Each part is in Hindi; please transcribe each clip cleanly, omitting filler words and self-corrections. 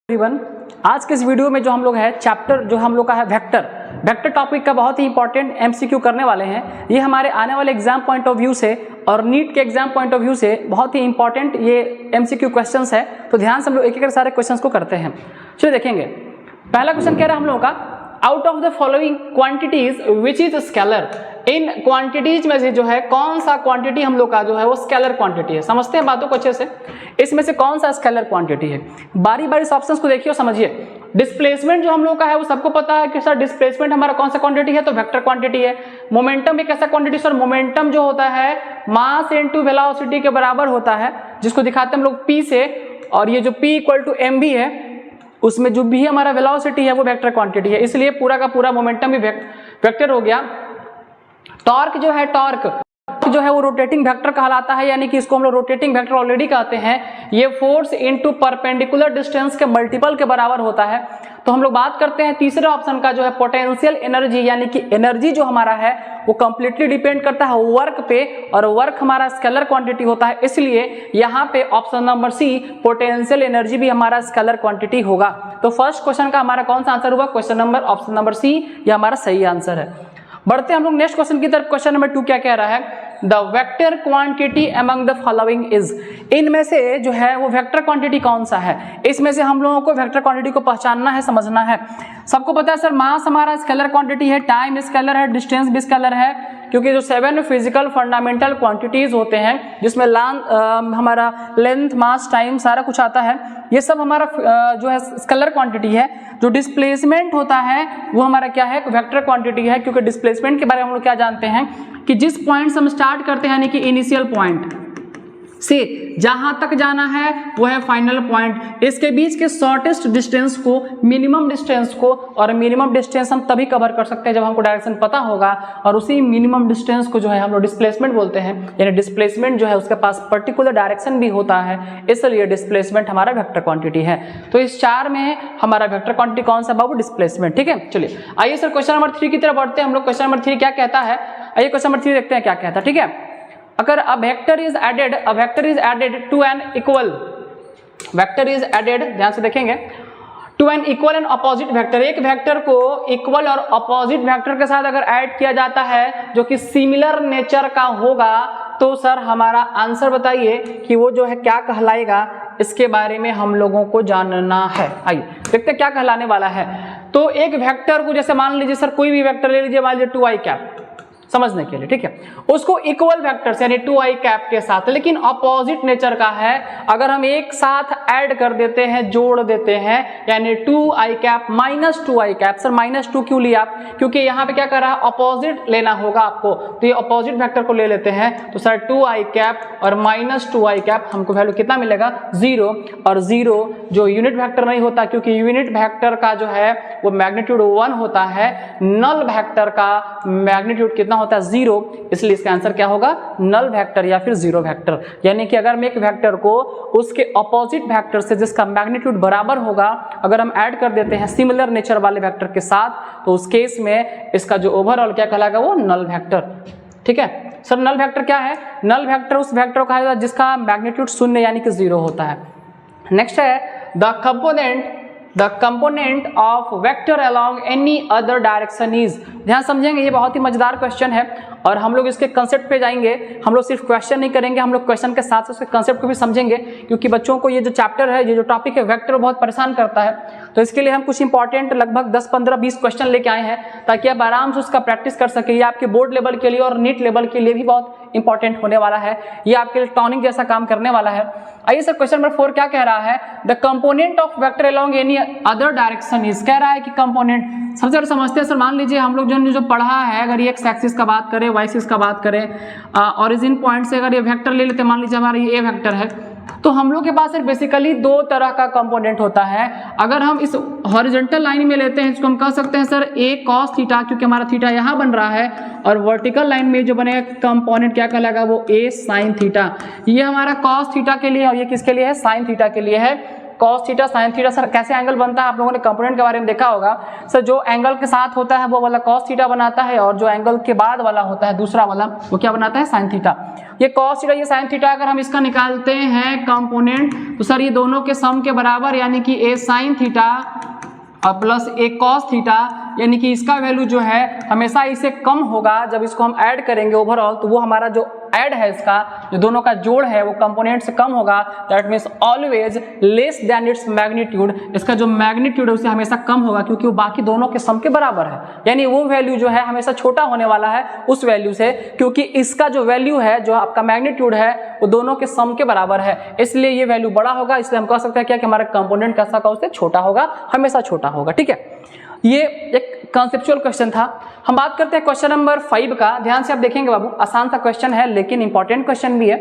एवरीवन, आज के इस वीडियो में जो हम लोग है चैप्टर जो हम लोग का है वेक्टर टॉपिक का बहुत ही इंपॉर्टेंट एमसीक्यू करने वाले हैं। ये हमारे आने वाले एग्जाम पॉइंट ऑफ व्यू से और नीट के एग्जाम पॉइंट ऑफ व्यू से बहुत ही इंपॉर्टेंट ये एमसीक्यू क्वेश्चंस है। तो ध्यान से हम लोग एक एक सारे क्वेश्चंस को करते हैं। चलिए देखेंगे, पहला क्वेश्चन कह रहा है हम लोगों का, out of the following quantities which is scalar. In quantities में से जो है कौन सा क्वांटिटी हम लोग का जो है वो स्केलर क्वांटिटी है। समझते हैं बातों को अच्छे से, इसमें से कौन सा स्केलर क्वांटिटी है। बारी बारी ऑप्शंस को देखिए और समझिए। डिस्प्लेसमेंट जो हम लोग का है वो सबको पता है कि सर डिस्प्लेसमेंट हमारा कौन सा क्वांटिटी है, तो वेक्टर क्वांटिटी है। मोमेंटम एक ऐसा क्वांटिटी, सर मोमेंटम जो होता है मास इनटू वेलोसिटी के बराबर होता है, जिसको दिखाते हैं हम लोग P से, और ये जो P इक्वल टू mv है उसमें जो भी हमारा वेलोसिटी है वो वेक्टर क्वांटिटी है, इसलिए पूरा का पूरा मोमेंटम भी वेक्टर हो गया। टॉर्क जो है, टॉर्क जो है वो रोटेटिंग वेक्टर कहलाता है, यानी कि इसको हम लोग रोटेटिंग वेक्टर ऑलरेडी कहते हैं। ये फोर्स इनटू परपेंडिकुलर डिस्टेंस के मल्टीपल के बराबर होता है। तो हम लोग बात करते हैं तीसरे ऑप्शन का जो है पोटेंशियल एनर्जी, यानी कि एनर्जी जो हमारा है वो कंप्लीटली डिपेंड करता है वर्क पे, और वर्क हमारा स्केलर क्वांटिटी होता है, इसलिए यहाँ पे option number C potential energy भी हमारा स्केलर क्वांटिटी होगा। तो फर्स्ट क्वेश्चन का हमारा कौन सा आंसर हुआ, question number option number C, ये हमारा सही आंसर है। बढ़ते हम लोग नेक्स्ट क्वेश्चन की तरफ। क्वेश्चन नंबर 2 क्या कह रहा है, the vector quantity among the following is. इनमें से जो है वो वेक्टर क्वांटिटी कौन सा है, इसमें से हम लोगों को वेक्टर क्वांटिटी को पहचानना है, समझना है। सबको पता है सर मास हमारा स्केलर क्वांटिटी है, टाइम स्केलर है, डिस्टेंस भी स्केलर है, क्योंकि जो 7 फिजिकल फंडामेंटल क्वांटिटीज होते हैं जिसमें हमारा लेंथ, मास, टाइम सारा कुछ आता है, ये सब हमारा जो है स्केलर क्वांटिटी है। जो डिस्प्लेसमेंट होता है वो हमारा क्या है, वेक्टर क्वांटिटी है, क्योंकि डिस्प्लेसमेंट के बारे में हम लोग क्या जानते हैं कि जिस पॉइंट से हम स्टार्ट करते हैं, यानी कि इनिशियल पॉइंट से जहां तक जाना है वो है फाइनल पॉइंट, इसके बीच के शॉर्टेस्ट डिस्टेंस को, मिनिमम डिस्टेंस को, और मिनिमम डिस्टेंस हम तभी कवर कर सकते हैं जब हमको डायरेक्शन पता होगा, और उसी मिनिमम डिस्टेंस को जो है हम लोग डिस्प्लेसमेंट बोलते हैं। यानी डिस्प्लेसमेंट जो है उसके पास पर्टिकुलर डायरेक्शन भी होता है, इसलिए डिस्प्लेसमेंट हमारा वेक्टर क्वांटिटी है। तो इस 4 में हमारा वेक्टर क्वांटिटी कौन सा बाबू, डिस्प्लेसमेंट। ठीक है, चलिए आइए सर क्वेश्चन नंबर 3 की तरफ बढ़ते हैं हम लोग। क्वेश्चन नंबर 3 क्या कहता है, आइए क्वेश्चन नंबर 3 देखते हैं क्या कहता है। ठीक है, अगर a vector is added to an equal, vector is added, ध्यान से देखेंगे, to an equal and opposite vector, एक वेक्टर को इक्वल और अपोजिट वेक्टर के साथ अगर ऐड किया जाता है जो कि सिमिलर नेचर का होगा, तो सर हमारा आंसर बताइए कि वो जो है क्या कहलाएगा, इसके बारे में हम लोगों को जानना है। आइए देखते हैं क्या कहलाने वाला है। तो एक वेक्टर को जैसे मान लीजिए सर कोई भी वेक्टर ले लीजिए, मान लीजिए 2i कैप, समझने के लिए, ठीक है, उसको इक्वल वेक्टर्स यानी 2i कैप के साथ, लेकिन अपोजिट नेचर का है, अगर हम एक साथ ऐड कर देते हैं, जोड़ देते हैं, यानी 2i cap minus 2i cap. Sir minus 2 क्यों लिया आप, क्योंकि यहाँ पे क्या कर रहा है, अपोजिट लेना होगा आपको, तो ये अपोजिट वेक्टर को ले लेते हैं। तो सर 2i कैप और माइनस 2i कैप, हमको वैल्यू कितना मिलेगा, 0, और 0 जो यूनिट वेक्टर नहीं होता, क्योंकि यूनिट वेक्टर का जो है वो मैग्नीट्यूड 1 होता है, नल वेक्टर का मैग्नीट्यूड कितना होता है, 0, इसलिए इसका आंसर क्या होगा, नल वेक्टर या फिर 0 वेक्टर। यानी कि अगर हम एक वेक्टर को उसके अपोजिट वेक्टर से जिसका मैग्नीट्यूड बराबर होगा अगर हम ऐड कर देते हैं सिमिलर नेचर वाले वेक्टर के साथ, तो उस केस में इसका जो ओवरऑल क्या कहलाएगा, वो नल वेक्टर। ठीक है सर, नल वेक्टर क्या है, नल वेक्टर उस वेक्टर को कहा जाता है जिसका मैग्नीट्यूड 0 यानी कि 0 होता है। नेक्स्ट है the component of vector along any other direction is. ध्यान समझेंगे, ये बहुत ही मजेदार क्वेश्चन है और हम लोग इसके कंसेप्ट पे जाएंगे। हम लोग सिर्फ क्वेश्चन नहीं करेंगे, हम लोग क्वेश्चन के साथ साथ उसके कंसेप्ट को भी समझेंगे, क्योंकि बच्चों को ये जो चैप्टर है, ये जो टॉपिक है वेक्टर, बहुत परेशान करता है। तो इसके लिए हम कुछ इंपॉर्टेंट लगभग 10, 15, 20 क्वेश्चन लेके आए हैं, ताकि आप आराम से उसका प्रैक्टिस कर सके। ये आपके बोर्ड लेवल के लिए और नीट लेवल के लिए भी बहुत इंपॉर्टेंट होने वाला है, ये आपके लिए टॉनिक जैसा काम करने वाला है। आइए सर क्वेश्चन नंबर 4 क्या कह रहा है, the component of vector along any other direction is. कह रहा है कि कंपोनेंट सबसे ज्यादा समझते हैं सर, मान लीजिए हम लोग जो पढ़ा है, अगर ये एक्स एक्सिस का बात करें, वाई एक्सिस का बात करें, ओरिजिन पॉइंट से अगर ये वेक्टर ले लेते हैं, मान लीजिए हमारा ये ए वेक्टर है, तो हम लोग के पास सिर्फ बेसिकली 2 तरह का कंपोनेंट होता है। अगर हम इस हॉरिजॉन्टल लाइन में लेते हैं, इसको हम कह सकते हैं सर ए कॉस थीटा, क्योंकि हमारा थीटा यहाँ बन रहा है, और वर्टिकल लाइन में जो बनेगा कंपोनेंट क्या कहलाएगा, वो ए साइन थीटा। ये हमारा कॉस थीटा के लिए है और ये किसके लिए है, साइन थीटा के लिए है। cos theta sin theta. Sir कैसे एंगल बनता है, आप लोगों ने कंपोनेंट के बारे में देखा होगा सर, जो एंगल के साथ होता है वो वाला cos थीटा बनाता है और जो एंगल के बाद वाला होता है दूसरा वाला वो क्या बनाता है, sin थीटा। ये cos थीटा ये sin थीटा अगर हम इसका निकालते हैं कंपोनेंट तो सर ये दोनों के सम के बराबर, यानी कि a sin थीटा और प्लस a cos थीटा, यानी कि इसका वैल्यू जो है हमेशा इससे कम होगा। जब इसको हम ऐड करेंगे ओवरऑल तो वो हमारा जो ऐड है इसका जो दोनों का जोड़ है वो कंपोनेंट से कम होगा। That means always less than its magnitude. इसका जो मैग्नीट्यूड है उससे हमेशा कम होगा क्योंकि वो बाकी दोनों के सम के बराबर है, यानी वो वैल्यू जो है हमेशा छोटा होने वाला है उस वैल्यू से, क्योंकि इसका जो वैल्यू है जो आपका मैग्नीट्यूड है वो दोनों के सम के बराबर है, इसलिए ये वैल्यू बड़ा होगा। इसलिए हम कह सकते हैं क्या कि हमारा कंपोनेंट कैसा होगा, उससे छोटा होगा, हमेशा छोटा होगा। ठीक है, ये एक कंसेप्चुअल क्वेश्चन था। हम बात करते हैं क्वेश्चन नंबर 5 का। ध्यान से आप देखेंगे बाबू, आसान सा क्वेश्चन है लेकिन इंपॉर्टेंट क्वेश्चन भी है।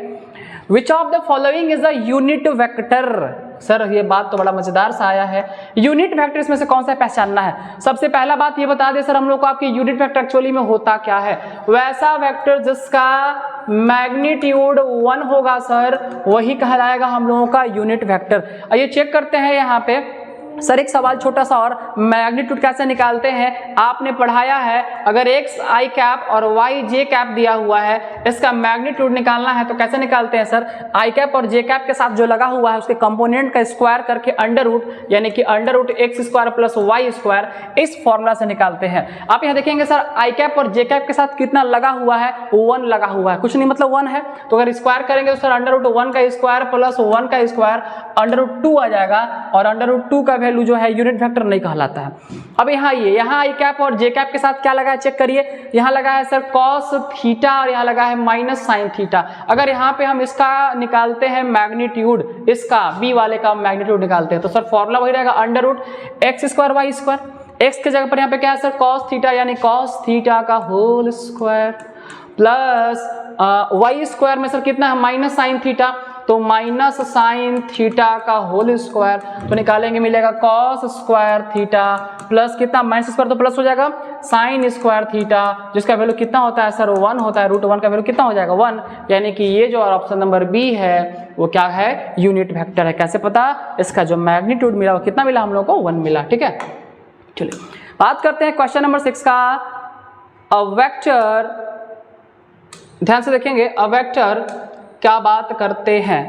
Which of the following is the unit vector. Sir ये बात तो बड़ा मजेदार सा आया है, यूनिट वेक्टर इसमें से कौन सा पहचानना है। सबसे पहला बात ये बता दे सर हम लोग को आपकी यूनिट वेक्टर एक्चुअली में होता क्या है। वैसा वेक्टर जिसका मैग्नीट्यूड 1 होगा सर वही कहलाएगा हम लोगों का यूनिट वेक्टर। आइए चेक करते हैं यहाँ पे सर एक सवाल छोटा सा और, मैग्नीट्यूड कैसे निकालते हैं आपने पढ़ाया है। अगर x i कैप और y j कैप दिया हुआ है, इसका मैग्नीट्यूड निकालना है तो कैसे निकालते हैं सर, i कैप और j कैप के साथ जो लगा हुआ है उसके कंपोनेंट का स्क्वायर करके अंडर रूट, यानी कि under root x square plus y square, इस फॉर्मूला से निकालते हैं। आप यहाँ देखेंगे सर i कैप और j कैप के साथ कितना लगा हुआ है, 1 लगा हुआ है, कुछ नहीं मतलब 1 है, तो अगर स्क्वायर करेंगे तो सर अंडर रूट 1 का स्क्वायर प्लस 1 का स्क्वायर अंडर रूट 2 आ जाएगा, और अंडर रूट 2 का वैल्यू जो है यूनिट वेक्टर नहीं कहलाता है। अब यहाँ यहाँ आई कैप और जे कैप के साथ क्या लगा है चेक करिए, यहाँ लगा है सर कॉस थीटा और यहाँ लगा है माइनस साइन थीटा। अगर यहाँ पे हम इसका निकालते हैं मैग्नीट्यूड, इसका बी वाले का मैग्नीट्यूड निकालते हैं तो सर फॉर्मूला वही रहेगा under root x square y square. X के जगह पर यहाँ पे क्या है सर कॉस थीटा, यानी कॉस थीटा का whole square plus y square में सर कितना है माइनस साइन थीटा, तो माइनस साइन थीटा का होल स्क्वायर, तो निकालेंगे मिलेगा कॉस स्क्वायर थीटा प्लस कितना माइनस स्क्वायर तो प्लस हो जाएगा साइन स्क्वायर थीटा, जिसका वैल्यू कितना होता है सर 1 होता है, रूट 1 का वैल्यू कितना हो जाएगा 1, यानी कि ये जो ऑप्शन नंबर बी है वो क्या है यूनिट वेक्टर है। कैसे पता, इसका जो मैग्नीट्यूड मिला वो कितना मिला हम लोग को 1 मिला। ठीक है, चलिए बात करते हैं क्वेश्चन नंबर 6 का। अ वेक्टर, ध्यान से देखेंगे, अ वेक्टर क्या बात करते हैं।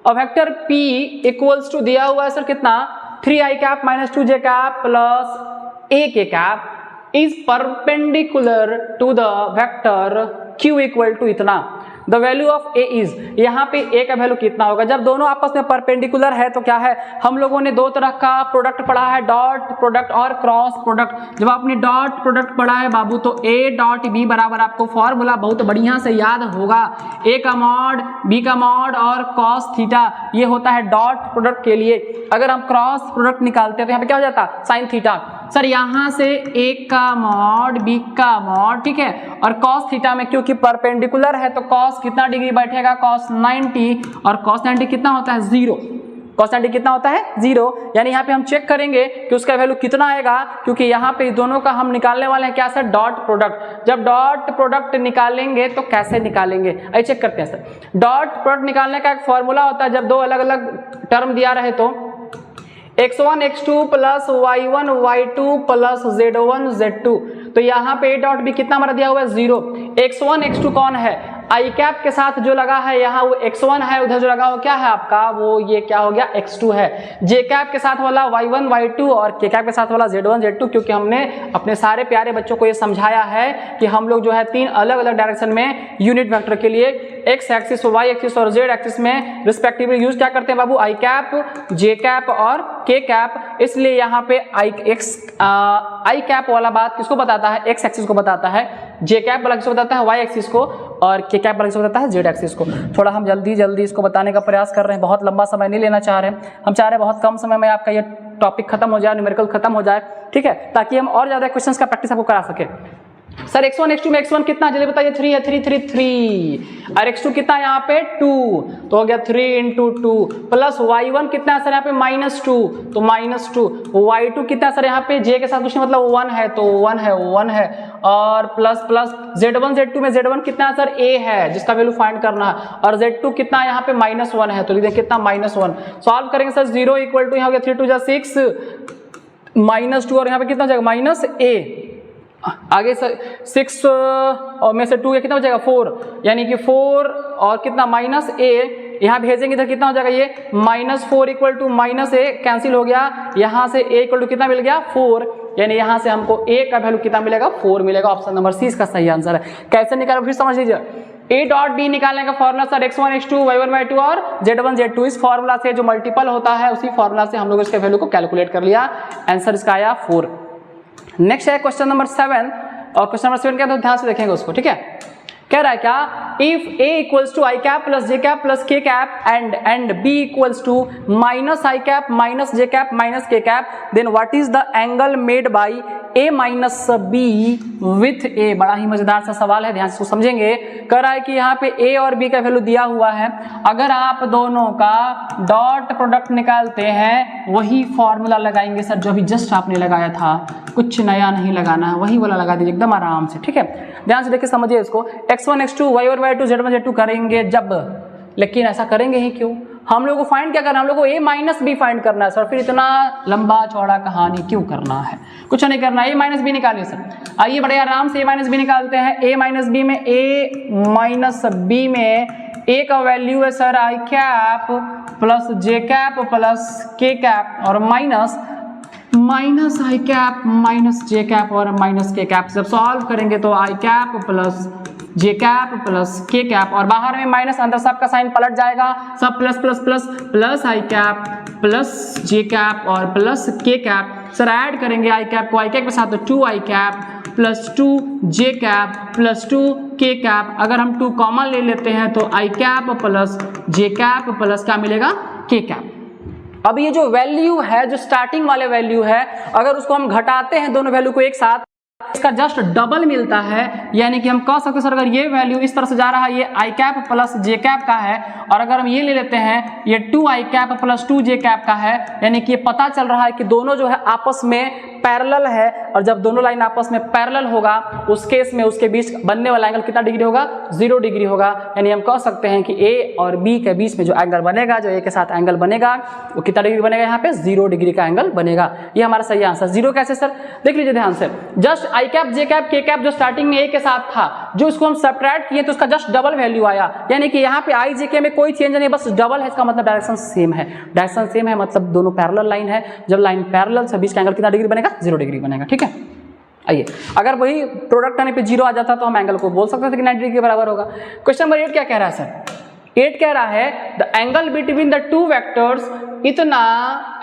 A vector P equals to दिया हुआ है सर कितना 3i cap minus 2j cap plus a k cap is perpendicular to the vector Q equal to इतना। The value of a is, यहाँ पे a का वैल्यू कितना होगा, जब दोनों आपस में परपेंडिकुलर है तो क्या है, हम लोगों ने दो तरह का प्रोडक्ट पढ़ा है, डॉट प्रोडक्ट और क्रॉस प्रोडक्ट। जब आपने डॉट प्रोडक्ट पढ़ा है बाबू तो a डॉट b बराबर आपको फॉर्मूला बहुत बढ़िया से याद होगा, a का मॉड b का मॉड और कॉस थीटा, ये होता है डॉट प्रोडक्ट के लिए। अगर हम क्रॉस प्रोडक्ट निकालते हैं तो यहाँ पे क्या हो जाता साइन थीटा, सर यहाँ से a का मॉड b का मॉड, ठीक है, और कॉस थीटा में क्योंकि परपेंडिकुलर है तो कॉस कितना डिग्री बैठेगा कॉस 90, और कॉस 90 कितना होता है 0, कॉस 90 कितना होता है 0, यानी यहाँ पे हम चेक करेंगे कि उसका वैल्यू कितना आएगा, क्योंकि यहाँ पे दोनों का हम निकालने वाले हैं क्या सर डॉट प्रोडक्ट। जब डॉट प्रोडक्ट निकालेंगे तो कैसे निकालेंगे, आइए चेक करते हैं सर। डॉट प्रोडक्ट निकालने का एक फॉर्मूला होता है, जब दो अलग अलग टर्म दिया रहे तो x1 x2 plus y1 y2 plus z1 z2, तो यहाँ पे a डॉट b कितना हमारा दिया हुआ है 0। x1 x2 कौन है, आई कैप के साथ जो लगा है यहाँ वो x1 है, उधर जो लगा हो क्या है आपका वो ये क्या हो गया x2 है। जे कैप के साथ वाला y1 y2 और के कैप के साथ वाला z1 z2, क्योंकि हमने अपने सारे प्यारे बच्चों को ये समझाया है कि हम लोग जो है 3 अलग अलग डायरेक्शन में यूनिट वेक्टर के लिए x एक्सिस y एक्सिस और z एक्सिस में रिस्पेक्टिवली यूज क्या करते हैं बाबू आई कैप जे कैप और के कैप। इसलिए यहाँ पे आई कैप वाला बात किसको बताता है x एक्सिस को बताता है, जे कैप वाला किसको बताता है y एक्सिस को, और के कैप वाला किसको बताता है z एक्सिस को। थोड़ा हम जल्दी इसको बताने का प्रयास कर रहे हैं, बहुत लंबा समय नहीं लेना चाह रहे हैं, हम चाह रहे हैं बहुत कम समय में आपका ये टॉपिक खत्म हो जाए, न्यूमेरिकल खत्म हो जाए, ठीक है, ताकि हम और ज़्यादा क्वेश्चंस का प्रैक्टिस आपको करा सके। सर x1 x2 में x1 कितना जल्दी बताइए, 3 है, 3 3 3 और x2 कितना यहाँ पे 2, तो हो गया 3 × 2 प्लस y1 कितना है सर यहाँ पे -2, तो -2, y2 कितना सर यहाँ पे j के साथ कुछ नहीं मतलब 1 है, तो 1 है और प्लस प्लस z1 z2 में z1 कितना है सर a है जिसका वैल्यू फाइंड करना है और z2 कितना यहाँ पे -1 है, तो लिख दें कितना -1। सॉल्व करेंगे सर 0 इक्वल टू यहाँ हो गया 3 2 6 -2 और यहाँ पे कितना हो जाएगा -a, आगे 6 और में से 2 ये कितना हो जाएगा 4, यानी कि 4 और कितना -a यहाँ भेजेंगे इधर कितना हो जाएगा ये -4 इक्वल टू -a कैंसिल हो गया, यहाँ से a इक्वल टू कितना मिल गया 4, यानी यहाँ से हमको a का वैल्यू कितना मिलेगा 4 मिलेगा। ऑप्शन नंबर सी इसका सही आंसर है। कैसे निकालें फिर समझ लीजिए, a डॉट b निकालने का formula sir x1 x2 y1 y2 और z1 z2 इस फॉर्मूला से जो मल्टीपल होता है उसी फॉर्मूला से हम लोग इसके वैल्यू को कैलकुलेट कर लिया, आंसर इसका आया 4। नेक्स्ट है क्वेश्चन नंबर 7 और क्वेश्चन नंबर 7 क्या तो ध्यान से देखेंगे उसको, ठीक है। कह रहा है क्या, if a equals to i cap plus j cap plus k cap and b equals to minus i cap minus j cap minus k cap, then what is the angle made by a minus b with a। बड़ा ही मजेदार सा सवाल है, ध्यान से समझेंगे। कह रहा है कि यहाँ पे a और b का वैल्यू दिया हुआ है, अगर आप दोनों का डॉट प्रोडक्ट निकालते हैं वही फॉर्मूला लगाएंगे सर जो भी जस्ट आपने लगाया था, कुछ नया नहीं लगाना है, वही वाला लगा दीजिए एकदम आराम से, ठीक है। ध्यान से देखिए समझिए इसको, x1 x2 y1 y2 z1 z2 करेंगे जब, लेकिन ऐसा करेंगे ही क्यों, हम लोग को फाइंड क्या करना है, हम लोग को a माइनस बी फाइंड करना है सर, फिर इतना लंबा चौड़ा कहानी क्यों करना है, कुछ नहीं करना, a माइनस बी निकालिए सर। आइए बड़े आराम से a माइनस बी निकालते हैं। a माइनस बी में a माइनस बी में a का वैल्यू है sir I cap plus j cap plus k cap और minus i cap minus j cap और माइनस के कैप। जब सॉल्व करेंगे तो आई cap plus j cap plus k cap और बाहर में माइनस, अंदर सबका साइन पलट जाएगा, सब प्लस प्लस प्लस प्लस आई कैप प्लस जे कैप और plus k cap. Sir add करेंगे आई कैप को आई कैप के साथ तो 2 आई cap plus 2 j cap plus 2 के कैप। अगर हम 2 कॉमन ले लेते हैं तो आई cap plus j cap plus क्या मिलेगा के कैप। अब ये जो वैल्यू है, जो स्टार्टिंग वाले वैल्यू है, अगर उसको हम घटाते हैं दोनों वैल्यू को एक साथ, इसका जस्ट डबल मिलता है, यानी कि हम कह सकते हैं सर अगर ये वैल्यू इस तरह से जा रहा है, ये आई कैप प्लस जे कैप का है, और अगर हम ये ले लेते हैं ये 2 आई कैप प्लस 2 जे कैप का है, यानी कि ये पता चल रहा है कि दोनों जो है आपस में पैरेलल है, और जब दोनों लाइन आपस में पैरेलल होगा उस केस में उसके बीच बनने वाला एंगल कितना डिग्री होगा, 0 डिग्री होगा। यानी हम कह सकते हैं कि A और B के बीच में जो एंगल बनेगा, जो A के साथ एंगल बनेगा वो कितना डिग्री बनेगा, यहाँ पे 0 डिग्री का एंगल बनेगा। ये हमारा सही आंसर। 0 कैसे सर, देख लीजिए ध्यान से, just I cap J cap के कैप जो स्टार्टिंग में A के साथ था, जो इसको हम सब्ट्रैक्ट किए तो उसका जस्ट डबल वैल्यू आया, यानी कि यहाँ पे आई जे के में कोई चेंज नहीं, बस डबल है, इसका मतलब डायरेक्शन सेम है। डायरेक्शन सेम है मतलब दोनों पैरेलल लाइन है, जब लाइन पैरेलल से बीच का एंगल कितना डिग्री बनेगा, 0 डिग्री बनेगा, ठीक है। आइए, अगर वही प्रोडक्ट आने पे 0 आ जाता तो हम एंगल को बोल सकते थे कि 90 डिग्री के बराबर होगा। क्वेश्चन नंबर 8 क्या कह रहा है सर, 8 कह रहा है the angle between the 2 vectors इतना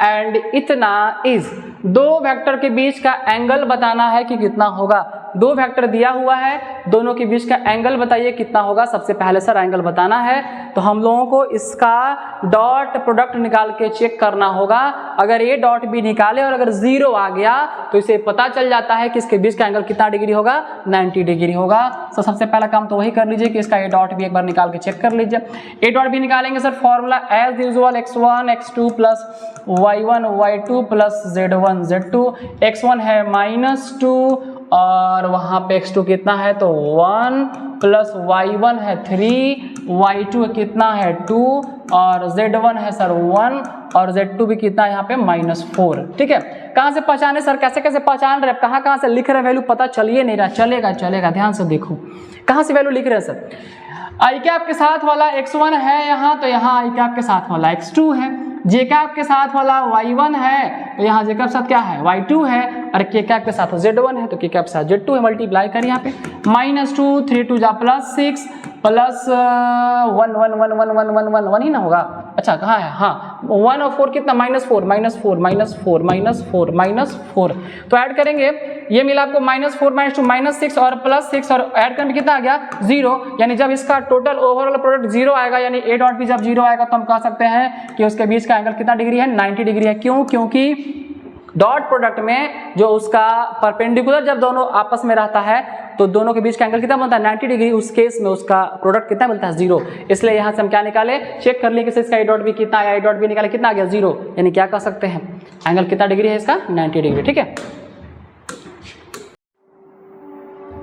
एंड इतना इज, 2 वेक्टर के बीच का एंगल बताना है कि कितना होगा। 2 वेक्टर दिया हुआ है, दोनों के बीच का एंगल बताइए कितना होगा। सबसे पहले सर एंगल बताना है तो हम लोगों को इसका डॉट प्रोडक्ट निकाल के चेक करना होगा। अगर A डॉट B निकाले और अगर 0 आ गया तो इसे पता चल जाता है कि इसके बीच का एंगल कितना डिग्री होगा, 90 डिग्री होगा। तो सबसे पहला काम तो वही कर लीजिए कि इसका A डॉट B एक बार निकाल के चेक कर लीजिए। A डॉट B निकालेंगे sir, formula as usual x1 x2 plus y1 y2 plus z1 z2। x1 है -2 और वहाँ पे x2 कितना है तो 1 प्लस y1 है 3, y2 कितना है 2 और z1 है सर 1 और z2 भी कितना है यहाँ पे -4, ठीक है। कहाँ से पहचाने सर, कैसे कैसे पहचान रहे, कहाँ से लिख रहे वैल्यू पता चलिए नहीं रहा, चलेगा ध्यान से देखो कहाँ से वैल्यू लिख रहे हैं सर। आई कैप के साथ वाला x1 है यहाँ, तो यहाँ आई कैप के साथ वाला x2 है। जे कैप के साथ वाला y1 है तो यहाँ जे कैप के साथ क्या है y2 है, और के कैप के साथ z1 है तो के कैप के साथ z2 है। मल्टीप्लाई करिए यहाँ पे -2 3 2 जा +6 प्लस 1 1 1 1 1 1 1 1 ही ना होगा। अच्छा कहाँ है, हाँ 1 और 4 कितना -4 -4 -4 -4 -4, तो ऐड करेंगे ये मिला आपको -4 -2 -6 और +6 और ऐड करने में कितना आ गया 0। यानी जब इसका टोटल ओवरऑल प्रोडक्ट 0 आएगा, यानी A डॉट B जब 0 आएगा तो हम कह सकते हैं कि उसके बीच का एंगल कितना डिग्री है, 90 डिग्री है। क्यों, क्योंकि डॉट प्रोडक्ट में जो उसका परपेंडिकुलर जब दोनों आपस में रहता है तो दोनों के बीच का एंगल कितना बनता है 90 डिग्री, उस केस में उसका प्रोडक्ट कितना मिलता है 0। इसलिए यहां से हम क्या निकाले, चेक कर लिए कि इसका आई डॉट बी कितना आया, आई डॉट बी निकाले कितना आ गया 0, यानी क्या कह सकते हैं एंगल कितना डिग्री है इसका 90 डिग्री। ठीक है,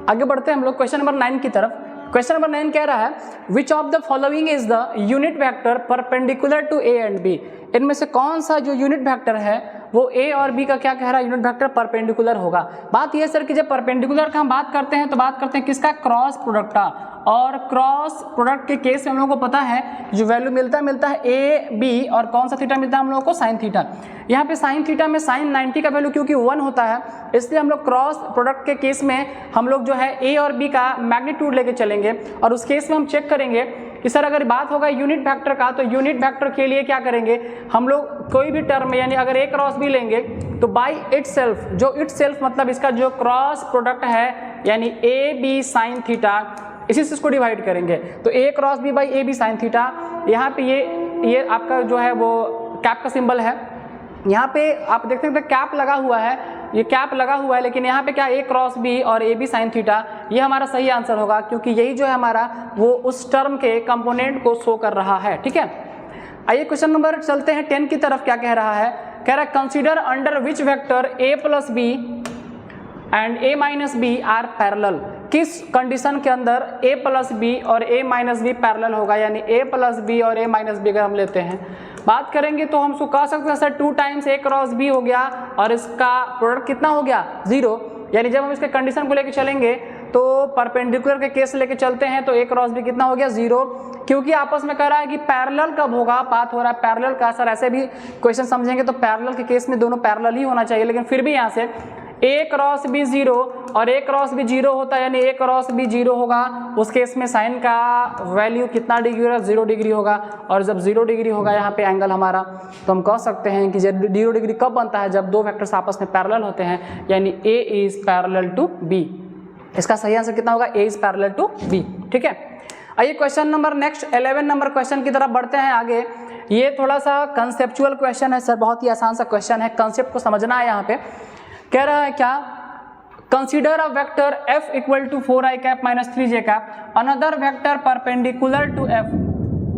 आगे बढ़ते हैं हम लोग क्वेश्चन नंबर 9 की तरफ। क्वेश्चन नंबर 9 कह रहा है which of the following is the unit vector perpendicular to A and B. इनमें से कौन सा जो यूनिट वेक्टर है वो ए और बी का क्या कह रहा है, यूनिट वेक्टर परपेंडिकुलर होगा। बात यह सर कि जब परपेंडिकुलर का हम बात करते हैं तो बात करते हैं किसका, क्रॉस प्रोडक्ट का। और क्रॉस प्रोडक्ट के केस में हम लोगों को पता है जो वैल्यू मिलता है ए बी, और कौन सा थीटा मिलता है हम लोगों को, साइन थीटा। यहाँ पे साइन थीटा में साइन 90 का वैल्यू क्योंकि 1 होता है, इसलिए हम लोग क्रॉस प्रोडक्ट के केस में हम लोग जो है ए और बी का मैग्नीट्यूड लेके चलेंगे। और उस केस में हम चेक करेंगे कि सर अगर बात होगा यूनिट वेक्टर का, तो यूनिट वेक्टर के लिए क्या करेंगे हम लोग, कोई भी टर्म में यानी अगर ए क्रॉस बी लेंगे तो बाई इटसेल्फ, जो इटसेल्फ मतलब इसका जो क्रॉस प्रोडक्ट है यानी ए बी साइन थीटा, इसी से इसको डिवाइड करेंगे। तो a cross b by a b sine theta. यहाँ पे ये आपका जो है वो कैप का सिंबल है। यहाँ पे आप देखते हैं कैप लगा हुआ है, ये कैप लगा हुआ है, लेकिन यहाँ पे क्या ए क्रॉस बी और ए बी साइन थीटा, ये हमारा सही आंसर होगा क्योंकि यही जो है हमारा वो उस टर्म के कंपोनेंट को शो कर रहा है। ठीक है, आइए क्वेश्चन नंबर चलते हैं 10 की तरफ। क्या कह रहा है, कह रहा है consider under which vector A plus B and A minus B are parallel. किस कंडीशन के अंदर ए प्लस बी और ए माइनस बी पैरेलल होगा, यानी ए प्लस बी और ए माइनस बी अगर हम लेते हैं बात करेंगे तो हम उसको कह सकते हैं सर 2 टाइम्स ए क्रॉस बी हो गया और इसका प्रोडक्ट कितना हो गया 0। यानी जब हम इसके कंडीशन को लेके चलेंगे तो परपेंडिकुलर के केस लेके चलते हैं तो ए क्रॉस बी कितना हो गया 0, क्योंकि आपस में कह रहा है कि पैरेलल कब होगा, बात हो रहा है पैरेलल का। सर ऐसे भी क्वेश्चन समझेंगे तो पैरेलल के केस में दोनों पैरेलल ही होना चाहिए, लेकिन फिर भी यहाँ से ए क्रॉस बी 0 और ए क्रॉस बी 0 होता है, यानी ए क्रॉस बी 0 होगा, उस केस में साइन का वैल्यू कितना डिग्री होगा 0 डिग्री होगा। और जब 0 डिग्री होगा यहाँ पे एंगल हमारा, तो हम कह सकते हैं कि 0 डिग्री कब बनता है, जब दो वेक्टर्स आपस में पैरेलल होते हैं, यानी ए इज पैरेलल टू बी। इसका सही आंसर कितना होगा, ए इज पैरेलल टू बी। ठीक है, आइए question number next 11 number question की तरफ बढ़ते हैं आगे। ये थोड़ा सा कंसेप्चुअल क्वेश्चन है सर, बहुत ही आसान सा क्वेश्चन है, कंसेप्ट को समझना है। यहाँ पे कह रहा है क्या, consider a vector f equal to 4i cap minus 3j cap another vector perpendicular to f,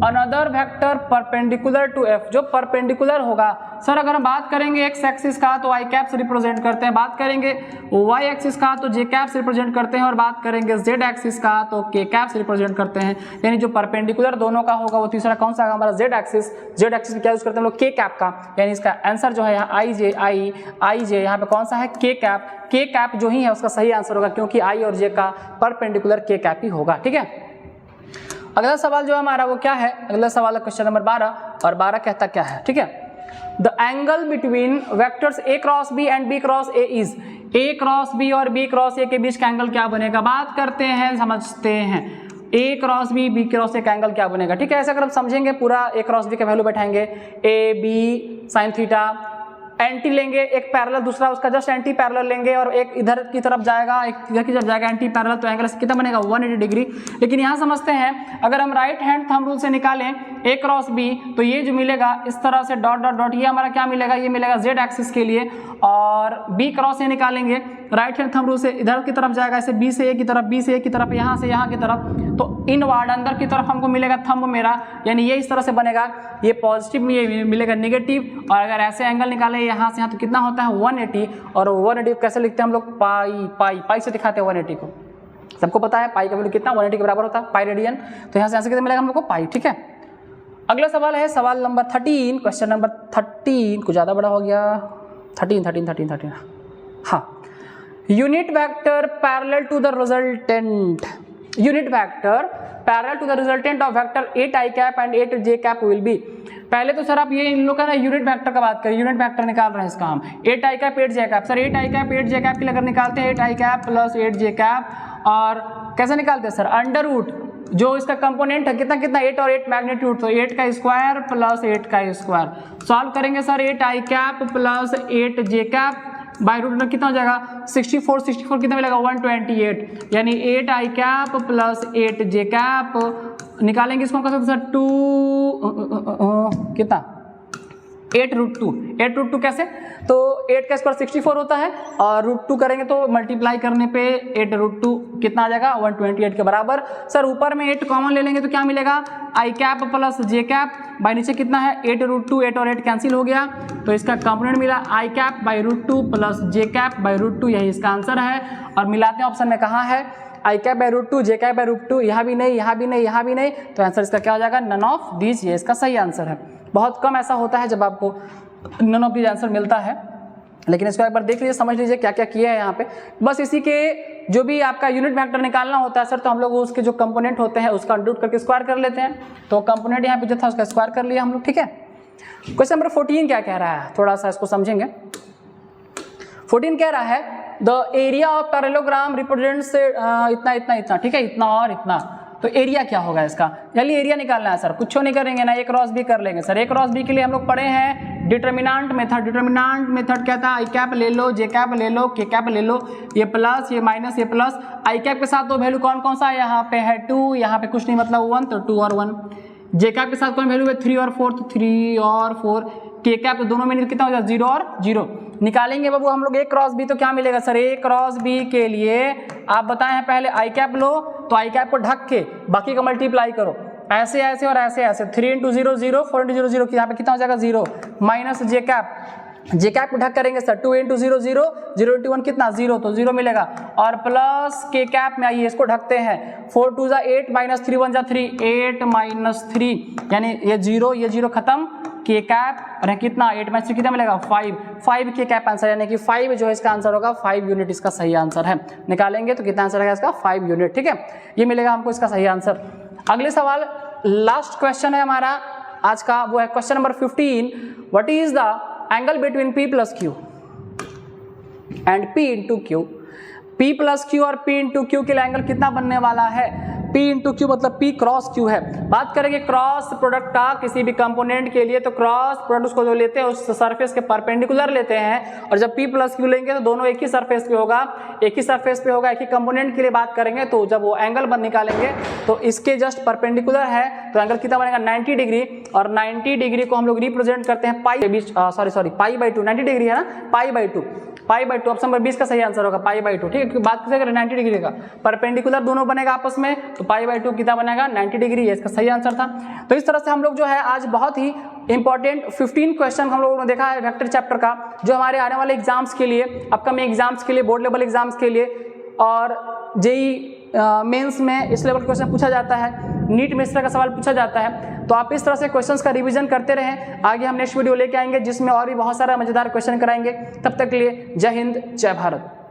another vector perpendicular to f, जो परपेंडिकुलर होगा। सर अगर हम बात करेंगे x एक्सिस का तो i कैप से रिप्रेजेंट करते हैं, बात करेंगे y एक्सिस का तो j कैप से रिप्रेजेंट करते हैं, और बात करेंगे z एक्सिस का तो k कैप से रिप्रेजेंट करते हैं। यानी जो परपेंडिकुलर दोनों का होगा वो तीसरा कौन सा होगा हमारा z एक्सिस। z एक्सिस में क्या यूज करते हैं हम लोग k कैप का, यानी इसका आंसर जो है यहाँ i j यहाँ पे कौन सा है k कैप। k कैप जो ही है उसका सही आंसर होगा क्योंकि i और j का परपेंडिकुलर k कैप ही होगा। ठीक है, अगला सवाल जो हमारा वो क्या है, अगला सवाल है क्वेश्चन नंबर 12, और 12 कहता क्या है। ठीक है, the angle between vectors A cross B and B cross A is, A cross B और बी क्रॉस ए के बीच का एंगल क्या बनेगा। बात करते हैं, समझते हैं ए क्रॉस बी क्रॉस ए का एंगल क्या बनेगा। ठीक है, ऐसे अगर हम समझेंगे पूरा ए क्रॉस बी का वैल्यू बैठाएंगे, a b sine theta, anti लेंगे एक पैरेलल, दूसरा उसका जस्ट एंटी पैरेलल लेंगे, और एक इधर की तरफ जाएगा एक इधर की तरफ जाएगा एंटी पैरेलल, तो एंगल कितना बनेगा 180 डिग्री। लेकिन यहाँ समझते हैं अगर हम राइट हैंड थंब रूल से निकालें ए क्रॉस बी तो ये जो मिलेगा इस तरह से डॉट डॉट डॉट, ये हमारा क्या मिलेगा, ये मिलेगा जेड एक्सिस के लिए। और बी क्रॉस ए निकालेंगे राइट हैंड थंब रूल से, इधर की तरफ जाएगा ऐसे बी से ए की तरफ, बी से ए की तरफ, यहाँ से यहाँ की तरफ, तो इनवर्ड अंदर की तरफ हमको मिलेगा थंब मेरा, यानी ये इस तरह से बनेगा, ये पॉजिटिव में ये मिलेगा नेगेटिव। और अगर ऐसे एंगल निकाले यहाँ से यहाँ तो कितना होता है 180, और 180 कैसे लिखते हैं हम लोग, पाई से दिखाते हैं 180 को। सबको पता है पाई का वैल्यू कितना 180 के बराबर होता है, पाई रेडियन। तो यहाँ से कितना मिलेगा हम लोग को पाई। ठीक है, अगला सवाल है सवाल नंबर 13, क्वेश्चन नंबर 13 कुछ ज़्यादा बड़ा हो गया, 13 हाँ। Unit vector parallel to the resultant, unit vector parallel to the resultant of vector 8i cap and 8j cap will be. पहले तो सर आप ये इन लोग का ना यूनिट वेक्टर का बात करें, यूनिट वेक्टर निकाल रहे हैं इसका हम 8i cap 8j cap. Sir 8i cap 8j cap के लिए अगर निकालते हैं 8i cap plus 8j cap, और कैसे निकालते हैं सर, अंडर रूट जो इसका कंपोनेंट है कितना कितना 8 और 8 मैग्नीट्यूड, तो 8 का स्क्वायर प्लस 8 का स्क्वायर। सॉल्व करेंगे sir 8i cap plus 8j cap by root में कितना हो जाएगा 64 कितना मिलेगा 128, यानी 8i cap plus 8j cap निकालेंगे इसको हम कर सकते सर 2 कितना 8√2 कैसे, तो 8 का स्क्वायर 64 होता है और √2 करेंगे तो मल्टीप्लाई करने पे 8√2 कितना आ जाएगा 128 के बराबर। सर ऊपर में 8 कॉमन ले लेंगे तो क्या मिलेगा i cap plus j cap by नीचे कितना है 8√2, 8 और 8 कैंसिल हो गया तो इसका कंपोनेंट मिला i cap by √2 plus j cap by √2, यही इसका आंसर है। और मिलाते हैं ऑप्शन में कहाँ है i cap by √2, j cap by √2, यहाँ भी नहीं, यहाँ भी नहीं, यहाँ भी नहीं, तो आंसर इसका क्या हो जाएगा नन ऑफ दीज, ये इसका सही आंसर है। बहुत कम ऐसा होता है जब आपको नन ऑफ दीज आंसर मिलता है, लेकिन इसको एक बार देख लीजिए, समझ लीजिए क्या क्या किया है यहाँ पे। बस इसी के जो भी आपका यूनिट वेक्टर निकालना होता है सर, तो हम लोग उसके जो कंपोनेंट होते हैं उसका कंप्यूट करके स्क्वायर कर लेते हैं, तो कंपोनेंट यहाँ पे जो था उसका स्क्वायर कर लिया हम लोग, ठीक है। क्वेश्चन नंबर 14 क्या कह रहा है, थोड़ा सा इसको समझेंगे। 14 कह रहा है the area of parallelogram represents इतना इतना इतना, ठीक है, इतना और इतना, तो एरिया क्या होगा इसका, जल्दी एरिया निकालना है सर, कुछ नहीं करेंगे ना, ए क्रॉस बी कर लेंगे सर। ए क्रॉस बी के लिए हम लोग पढ़े हैं डिटर्मिनेंट मेथड। डिटर्मिनेंट मेथड क्या था, आई कैप ले लो, जे कैप ले लो, के कैप ले लो, ये प्लस ये माइनस ये प्लस, आई कैप के साथ तो वैल्यू कौन कौन सा है, यहाँ पे है 2, यहाँ पे कुछ नहीं मतलब 1, तो 2 और 1, जे कैप के साथ कौन वैल्यू है 3 और 4, तो 3 और 4, के कैप तो दोनों में कितना हो जाएगा 0 और 0 निकालेंगे बाबू हम लोग। ए क्रॉस बी तो क्या मिलेगा सर, ए क्रॉस बी के लिए आप बताए हैं पहले आई कैप लो, तो आई कैप को ढक के बाकी का मल्टीप्लाई करो, ऐसे ऐसे और ऐसे ऐसे, 3 इंटू 0 0, 4 इंटू 0 0, यहाँ पे कितना हो जाएगा 0, माइनस जे कैप, जे कैप को ढक करेंगे सर, 2 इंटू 0 0, 0 इंटू 1 कितना 0, तो 0 मिलेगा, और प्लस के कैप में आइए इसको ढकते हैं, 4 2 जा 8 माइनस 3 1 जा 3, 8 माइनस 3, यानी ये 0 खत्म, के कैप और कितना 8 माइनस 3 कितना मिलेगा 5 के कैप आंसर, यानी कि 5 जो है इसका आंसर होगा, 5 यूनिट इसका सही आंसर है। निकालेंगे तो कितना आंसर आएगा इसका 5 यूनिट, ठीक है, ये मिलेगा हमको इसका सही आंसर। अगले सवाल लास्ट क्वेश्चन है हमारा आज का, वो है question number 15, what is the angle between P plus Q and P into Q। P plus Q और P इंटू Q के लिए एंगल कितना बनने वाला है, P इंटू Q मतलब P क्रॉस Q है। बात करेंगे क्रॉस प्रोडक्ट का किसी भी कंपोनेंट के लिए, तो क्रॉस प्रोडक्ट उसको जो लेते हैं उस सरफेस के परपेंडिकुलर लेते हैं, और जब P प्लस Q लेंगे तो दोनों एक ही सरफेस पे होगा, एक ही सरफेस पे होगा, एक ही कंपोनेंट के लिए बात करेंगे, तो जब वो एंगल बन निकालेंगे तो इसके जस्ट परपेंडिकुलर है, तो एंगल कितना बनेगा 90 डिग्री, और 90 डिग्री को हम लोग रिप्रेजेंट करते हैं पाई के बीच, सॉरी पाई बाई 2, 90 डिग्री है ना, पाई बाई 2, ऑप्शन नंबर 20 का सही आंसर होगा पाई बाई 2, ठीक है। बात करें 90 डिग्री का, परपेंडिकुलर दोनों बनेगा आपस में, तो पाई बाई 2 कितना बनेगा 90 डिग्री, ये इसका सही आंसर था। तो इस तरह से हम लोग जो है आज बहुत ही इंपॉर्टेंट 15 क्वेश्चन हम लोगों ने देखा है वेक्टर चैप्टर का, जो हमारे आने वाले एग्जाम्स के लिए, अपकमिंग एग्जाम्स के लिए, बोर्ड लेवल एग्जाम्स के लिए और जेई मेंस में इस लेवल क्वेश्चन पूछा जाता है, नीट में इस तरह का सवाल पूछा जाता है। तो आप इस तरह से क्वेश्चंस का रिवीजन करते रहें, आगे हम नेक्स्ट वीडियो लेके आएंगे जिसमें और भी बहुत सारा मजेदार क्वेश्चन कराएंगे। तब तक के लिए जय हिंद जय भारत।